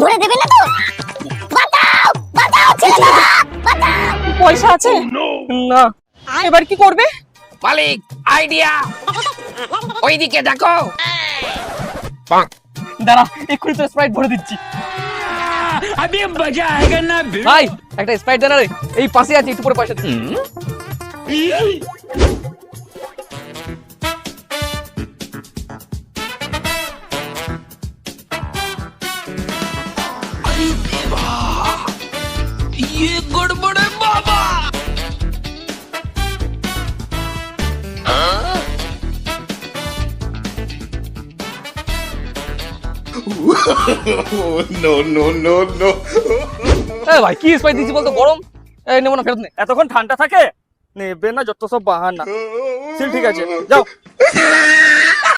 ভরে দেবে না তো? বাঁচাও বাঁচাও ছেলে দাদা বাঁচাও। পয়সা আছে না, এবার কি করবে? মালিক আইডিয়া, ওইদিকে দেখো। দাঁড়া, এক্ষুনি তো স্প্রাইট ভরে দিচ্ছি। ভাই একটা স্প্রাইট দেন রে, এই পাশে আছে, একটু পরে পয়সা দিচ্ছি। ये गड़बड़ है बाबा। No, no, no, no. ভাই কি স্প্রাইট দিচ্ছি বলতো, গরম। এই নেবো না, ফেরত নে। এতক্ষণ ঠান্ডা থাকে, নেবে না যত সব বাহানা। ঠিক আছে, যাও।